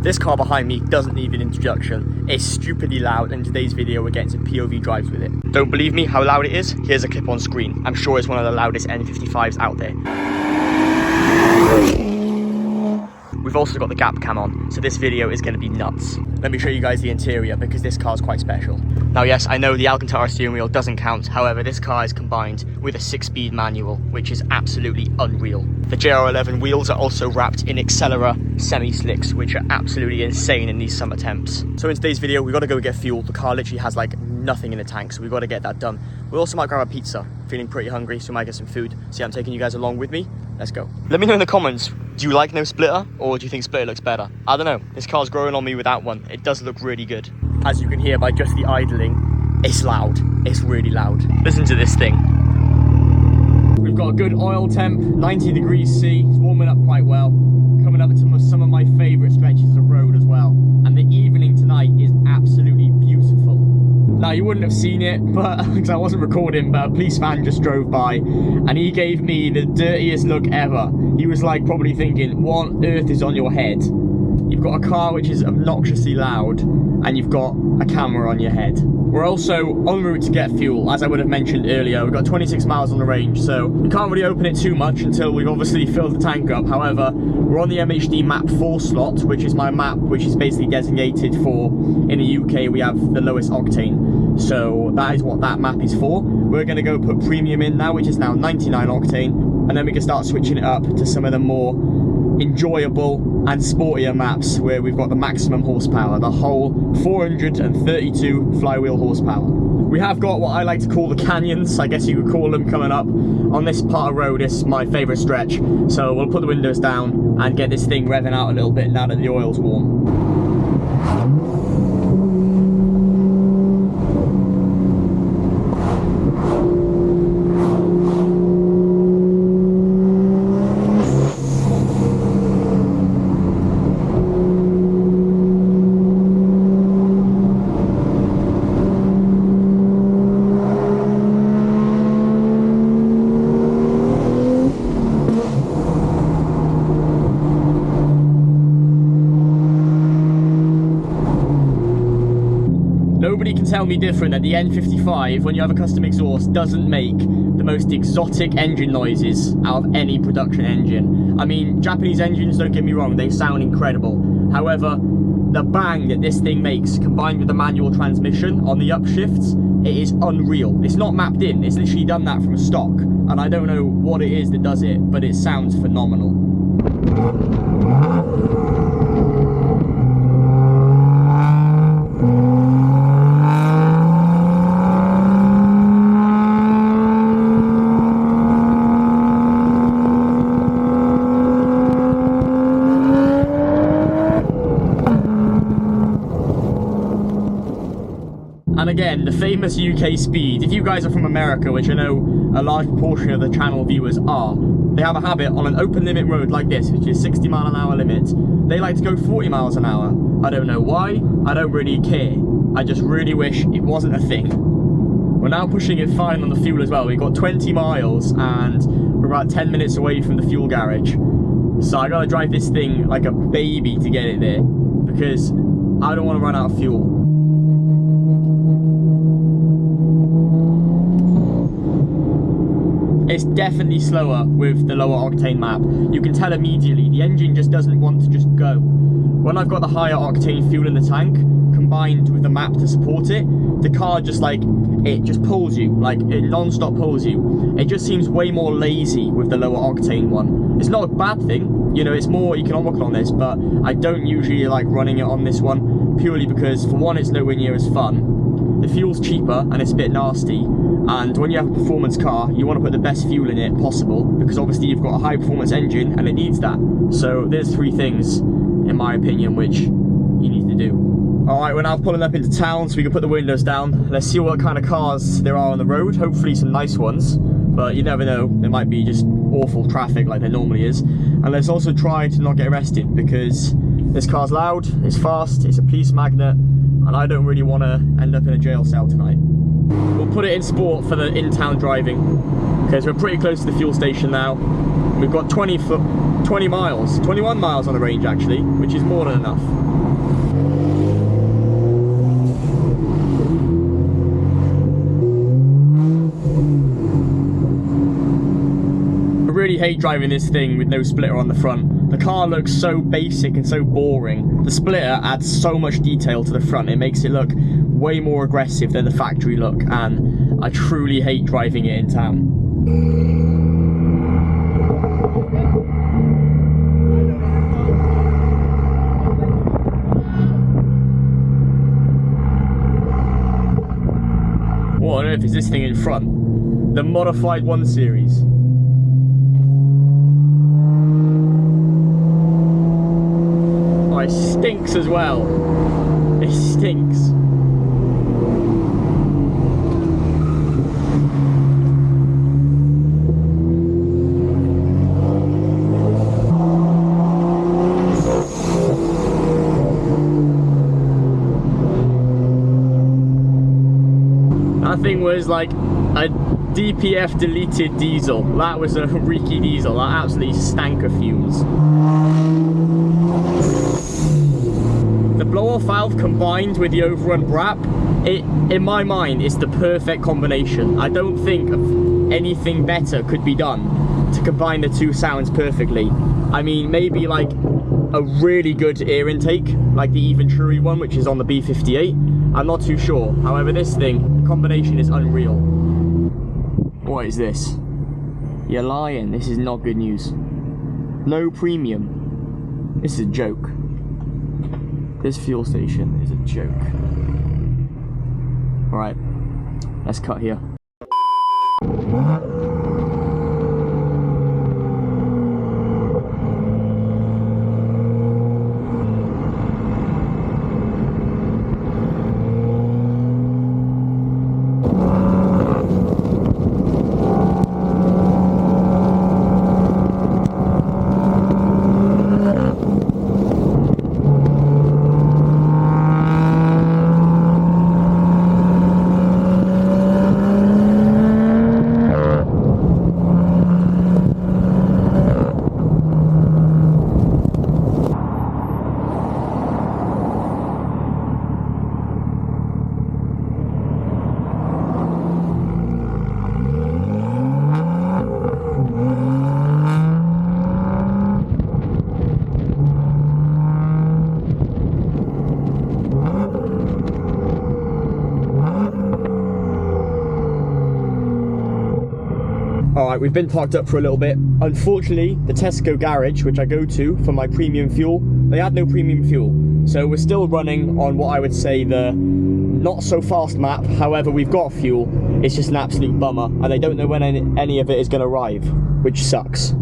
This car behind me doesn't need an introduction. It's stupidly loud, and in today's video we're getting some POV drives with it. Don't believe me how loud it is? Here's a clip on screen. I'm sure it's one of the loudest N55s out there. We've also got the gap cam on, so this video is going to be nuts. Let me show you guys the interior because this car is quite special. Now yes, I know the Alcantara steering wheel doesn't count, however this car is combined with a 6-speed manual, which is absolutely unreal. The JR11 wheels are also wrapped in Accelera semi-slicks, which are absolutely insane in these summer temps. So in today's video, we've got to go get fuel. The car literally has like nothing in the tank, so we've got to get that done. We also might grab a pizza. Feeling pretty hungry, so we might get some food. So yeah, I'm taking you guys along with me. Let's go. Let me know in the comments, do you like no splitter or do you think splitter looks better? I don't know. This car's growing on me without one. It does look really good. As you can hear by just the idling, it's loud. It's really loud. Listen to this thing. We've got a good oil temp, 90 degrees C. It's warming up quite well. Coming up to some of my favourite stretches of road as well. And the evening tonight is absolutely beautiful. Now you wouldn't have seen it, but because I wasn't recording, but a police van just drove by and he gave me the dirtiest look ever. He was like probably thinking, what on earth is on your head? You've got a car which is obnoxiously loud and you've got a camera on your head. We're also en route to get fuel, as I would have mentioned earlier. We've got 26 miles on the range, so we can't really open it too much until we've obviously filled the tank up. However, we're on the MHD map 4 slot, which is my map, which is basically designated for, in the UK, we have the lowest octane. So that is what that map is for. We're going to go put premium in now, which is now 99 octane, and then we can start switching it up to some of the more enjoyable and sportier maps where we've got the maximum horsepower, the whole 432 flywheel horsepower. We have got what I like to call the canyons, I guess you could call them, coming up on this part of road. It's my favourite stretch, so we'll put the windows down and get this thing revving out a little bit now that the oil's warm. Nobody can tell me different that the N55, when you have a custom exhaust, doesn't make the most exotic engine noises out of any production engine. I mean, Japanese engines, don't get me wrong, they sound incredible. However, the bang that this thing makes, combined with the manual transmission on the upshifts, it is unreal. It's not mapped in, it's literally done that from stock. And I don't know what it is that does it, but it sounds phenomenal. And again, the famous UK speed. If you guys are from America, which I know a large proportion of the channel viewers are, they have a habit on an open limit road like this, which is 60-mile-an-hour limit. They like to go 40 miles an hour. I don't know why, I don't really care. I just really wish it wasn't a thing. We're now pushing it fine on the fuel as well. We've got 20 miles and we're about 10 minutes away from the fuel garage. So I gotta drive this thing like a baby to get it there because I don't want to run out of fuel. It's definitely slower with the lower octane map. You can tell immediately, the engine just doesn't want to just go. When I've got the higher octane fuel in the tank, combined with the map to support it, the car just like, it just pulls you, like it non-stop pulls you. It just seems way more lazy with the lower octane one. It's not a bad thing, you know, it's more economical on this, but I don't usually like running it on this one, purely because for one, it's nowhere near as fun. The fuel's cheaper and it's a bit nasty. And when you have a performance car, you want to put the best fuel in it possible, because obviously you've got a high performance engine and it needs that. So there's 3 things, in my opinion, which you need to do. Alright, we're now pulling up into town so we can put the windows down. Let's see what kind of cars there are on the road. Hopefully some nice ones, but you never know, there might be just awful traffic like there normally is. And let's also try to not get arrested, because this car's loud, it's fast, it's a police magnet, and I don't really want to end up in a jail cell tonight. We'll put it in sport for the in-town driving, because we're pretty close to the fuel station now. We've got 20 miles, 21 miles on the range actually, which is more than enough. I really hate driving this thing with no splitter on the front. The car looks so basic and so boring. The splitter adds so much detail to the front. It makes it look way more aggressive than the factory look, and I truly hate driving it in town. What on earth is this thing in front? The modified 1 Series. Oh, it stinks as well. It stinks. That thing was like a DPF deleted diesel. That was a reeky diesel. That absolutely stank of fumes. The blow-off valve combined with the overrun brap, in my mind, is the perfect combination. I don't think anything better could be done to combine the two sounds perfectly. I mean, maybe like a really good air intake, like the Venturi one, which is on the B58. I'm not too sure. However, this thing, the combination is unreal. What is this? You're lying. This is not good news. No premium. This is a joke. This fuel station is a joke. Alright, let's cut here. Alright, we've been parked up for a little bit. Unfortunately, the Tesco garage, which I go to for my premium fuel, they had no premium fuel. So we're still running on what I would say the not so fast map. However, we've got fuel. It's just an absolute bummer, and they don't know when any of it is going to arrive, which sucks.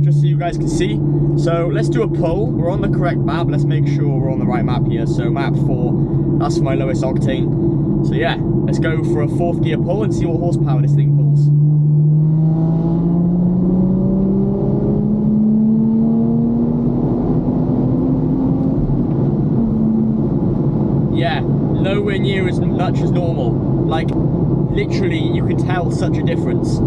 Just so you guys can see. So let's do a poll. We're on the correct map. Let's make sure we're on the right map here. So map 4, that's my lowest octane. So yeah, let's go for a 4th gear pull and see what horsepower this thing pulls. Yeah, nowhere near as much as normal. Like, literally, you can tell such a difference.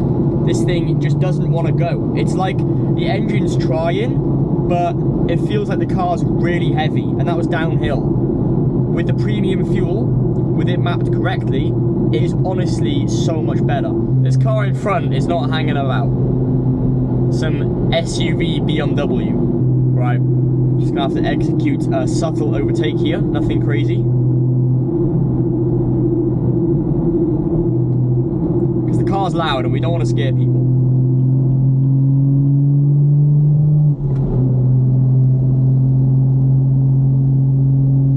This thing just doesn't want to go. It's like the engine's trying, but it feels like the car's really heavy, and that was downhill. With the premium fuel, with it mapped correctly, it is honestly so much better. This car in front is not hanging about. Some SUV BMW. Right, just gonna have to execute a subtle overtake here, nothing crazy. The car's loud and we don't want to scare people.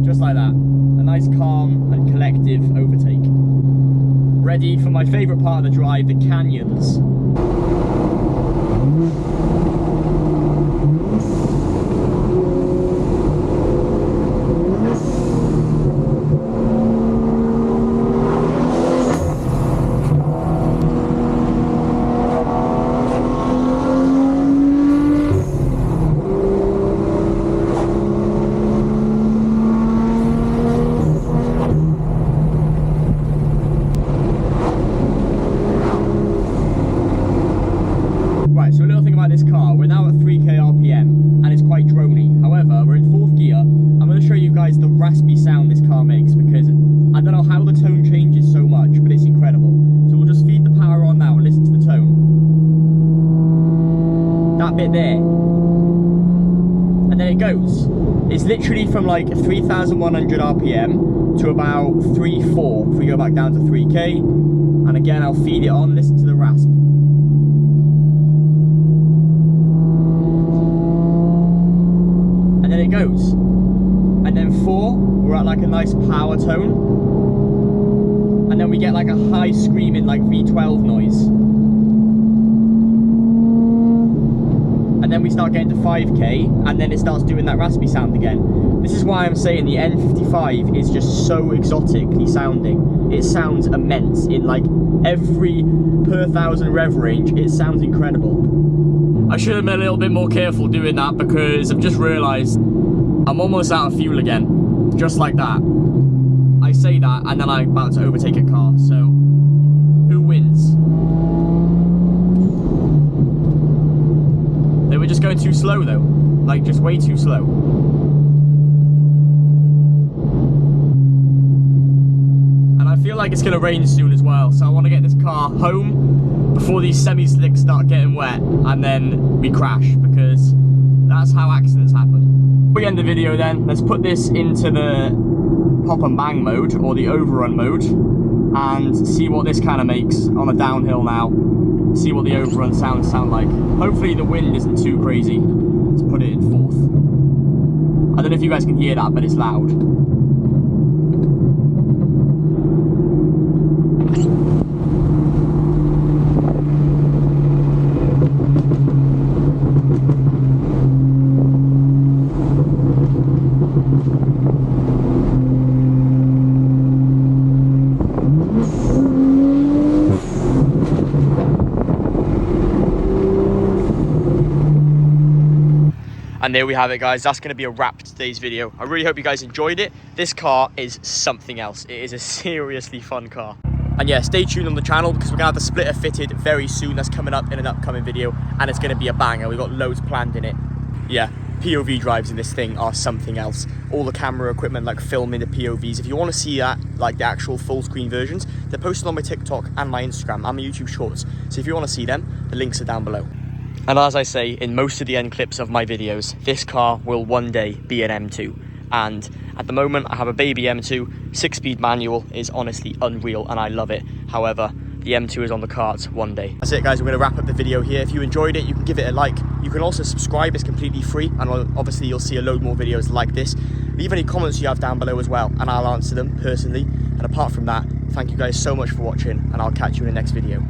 Just like that. A nice calm and collective overtake. Ready for my favourite part of the drive, the canyons. literally from like 3,100 RPM to about 3.4 if we go back down to 3K. And again, I'll feed it on, listen to the rasp. And then it goes. And then 4, we're at like a nice power tone. And then we get like a high screaming like V12 noise. And then we start getting to 5K, and then it starts doing that raspy sound again. This is why I'm saying the N55 is just so exotically sounding. It sounds immense in like every per 1,000 rev range. It sounds incredible. I should have been a little bit more careful doing that, because I've just realised I'm almost out of fuel again. Just like that. I say that, and then I'm about to overtake a car, so who wins? They were just going too slow though, like just way too slow. And I feel like it's gonna rain soon as well, so I want to get this car home before these semi-slicks start getting wet, and then we crash, because that's how accidents happen. Before we end the video then, let's put this into the pop and bang mode, or the overrun mode, and see what this kind of makes on a downhill now. See what the overrun sounds sound like. Hopefully the wind isn't too crazy. Let's put it in 4th. I don't know if you guys can hear that, but it's loud. And there we have it, guys. That's going to be a wrap to today's video. I really hope you guys enjoyed it. This car is something else. It is a seriously fun car. And yeah, stay tuned on the channel, because we're going to have the splitter fitted very soon. That's coming up in an upcoming video, and it's going to be a banger. We've got loads planned in it. Yeah, POV drives in this thing are something else. All the camera equipment, like filming the POVs. If you want to see that, like the actual full screen versions, they're posted on my TikTok and my Instagram and my YouTube shorts. So if you want to see them, the links are down below. And as I say in most of the end clips of my videos, this car will one day be an M2. And at the moment, I have a baby M2. 6-speed manual is honestly unreal, and I love it. However, the M2 is on the cards one day. That's it, guys. I'm going to wrap up the video here. If you enjoyed it, you can give it a like. You can also subscribe. It's completely free. And obviously, you'll see a load more videos like this. Leave any comments you have down below as well, and I'll answer them personally. And apart from that, thank you guys so much for watching, and I'll catch you in the next video.